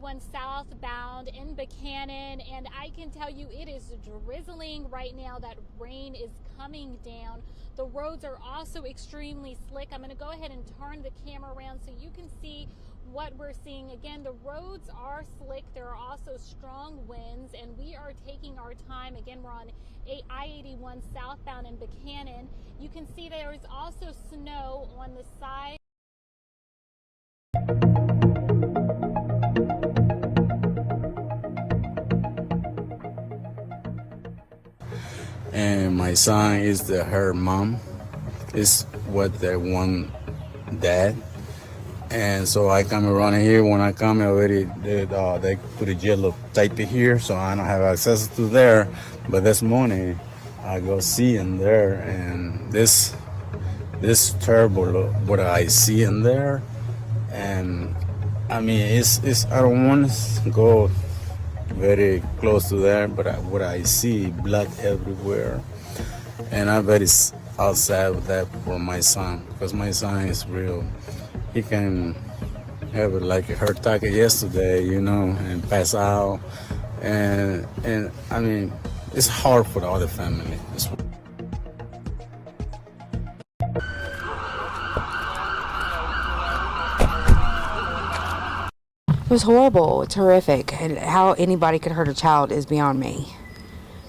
I-81 southbound in Buchanan, and I can tell you it is drizzling right now. That rain is coming down. The roads are also extremely slick. I'm going to go ahead and turn the camera around so you can see what we're seeing. Again, the roads are slick. There are also strong winds, and we are taking our time. Again, we're on I-81 southbound in Buchanan. You can see there is also snow on the side. And my son is her mom, is what they want dad. And so I come around here. When I come already, they put a yellow tape here, so I don't have access to there. But this morning, I go see in there, and this terrible what I see in there. And I mean, it's I don't want to go very close to there, but what I see, blood everywhere. And I bet it's outside with that for my son, because my son is real. He can have it like a heart attack yesterday, you know, and pass out. And I mean, it's hard for the other family. It was horrible. It's horrific. And how anybody could hurt a child is beyond me.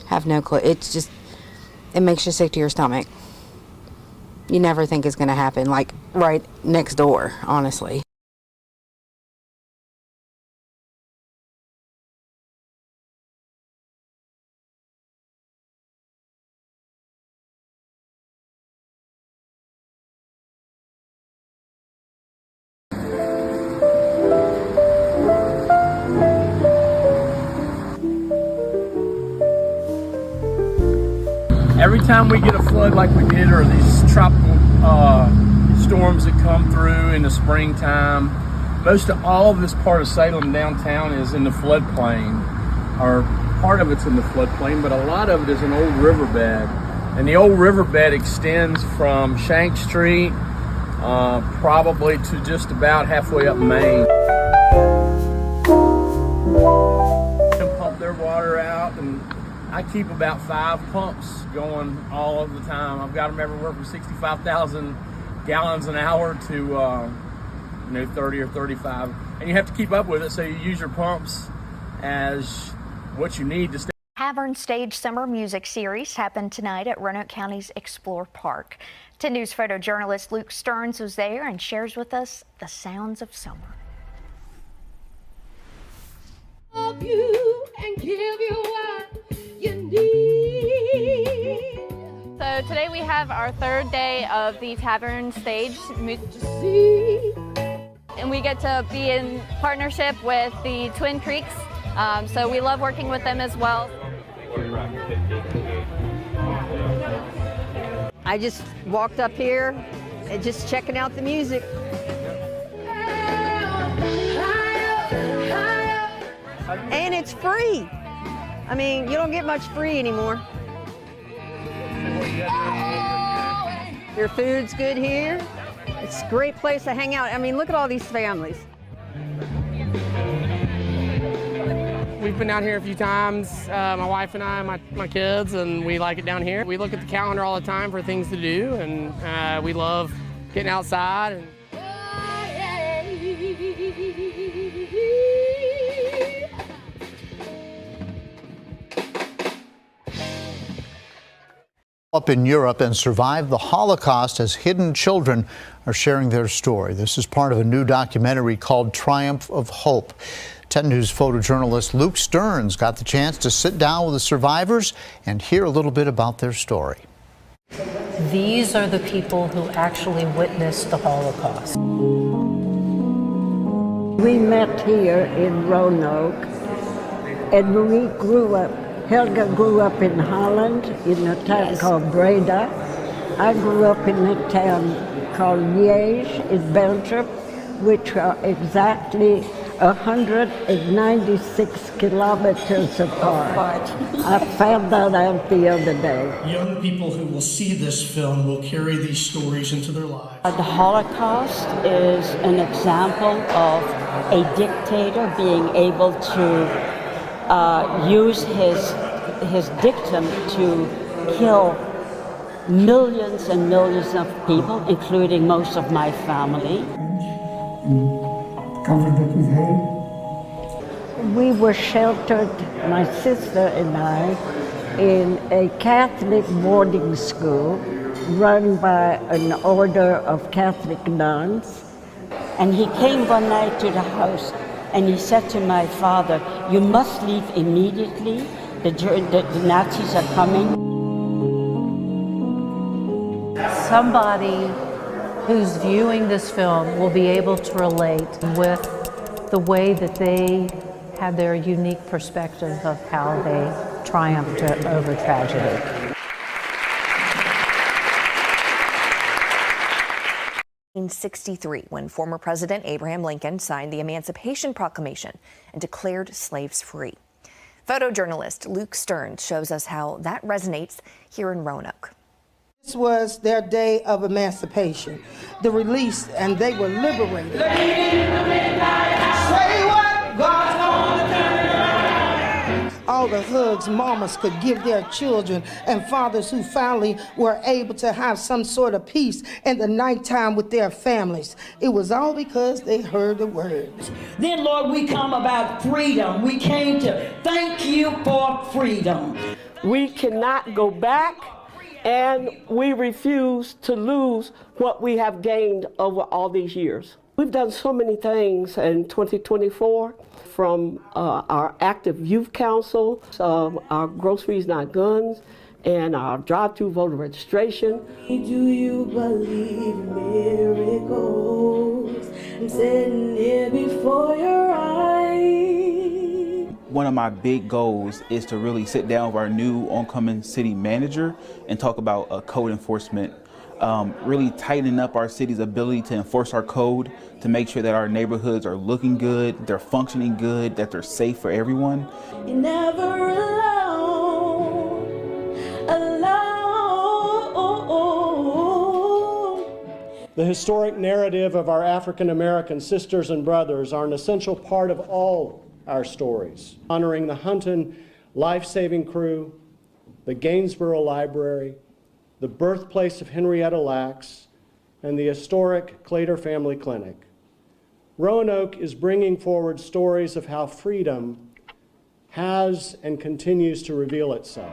Have no clue. It's just, it makes you sick to your stomach. You never think it's going to happen, like right next door, honestly. Every time we get a flood like we did, or these tropical storms that come through in the springtime, most of all of this part of Salem downtown is in the floodplain, or part of it's in the floodplain, but a lot of it is an old riverbed. And the old riverbed extends from Shank Street probably to just about halfway up Main. They pump their water out, and I keep about 5 pumps going all of the time. I've got them everywhere from 65,000 gallons an hour to 30 or 35. And you have to keep up with it, so you use your pumps as what you need to stay. Tavern Stage Summer Music Series happened tonight at Roanoke County's Explore Park. 10 News photojournalist Luke Stearns was there and shares with us the sounds of summer. Love you and give you what you need. So today we have our third day of the Tavern Stage and we get to be in partnership with the Twin Creeks. So we love working with them as well. I just walked up here and just checking out the music. And it's free. I mean, you don't get much free anymore. Your food's good here. It's a great place to hang out. I mean, look at all these families. We've been down here a few times, my wife and I, my kids, and we like it down here. We look at the calendar all the time for things to do, and we love getting outside. And up in Europe and survived the Holocaust as hidden children are sharing their story. This is part of a new documentary called Triumph of Hope. 10 News photojournalist Luke Stearns got the chance to sit down with the survivors and hear a little bit about their story. These are the people who actually witnessed the Holocaust. We met here in Roanoke, and we grew up. Helga grew up in Holland, in a town called Breda. I grew up in a town called Liège in Belgium, which are exactly 196 kilometers apart. I found that out the other day. Young people who will see this film will carry these stories into their lives. The Holocaust is an example of a dictator being able to use his dictum to kill millions and millions of people, including most of my family. We were sheltered, my sister and I, in a Catholic boarding school run by an order of Catholic nuns. And he came one night to the house and he said to my father, "You must leave immediately. The Nazis are coming." Somebody who's viewing this film will be able to relate with the way that they had their unique perspective of how they triumphed over tragedy. In 1963, when former President Abraham Lincoln signed the Emancipation Proclamation and declared slaves free. Photojournalist Luke Stearns shows us how that resonates here in Roanoke. This was their day of emancipation, the release, and they were liberated. Say what? God's gonna turn it around. All the hugs mamas could give their children and fathers who finally were able to have some sort of peace in the nighttime with their families. It was all because they heard the words. Then, Lord, we come about freedom. We came to thank you for freedom. We cannot go back, and we refuse to lose what we have gained over all these years. We've done so many things in 2024, from our active youth council, our groceries not guns, and our drive-through voter registration. Do you believe miracles? I'm sitting here before your eyes. One of my big goals is to really sit down with our new oncoming city manager and talk about code enforcement, really tightening up our city's ability to enforce our code, to make sure that our neighborhoods are looking good, they're functioning good, that they're safe for everyone. You're never alone, alone. The historic narrative of our African American sisters and brothers are an essential part of all our stories, honoring the Hunton life-saving crew, the Gainsborough Library, the birthplace of Henrietta Lacks, and the historic Claytor Family Clinic. Roanoke is bringing forward stories of how freedom has and continues to reveal itself.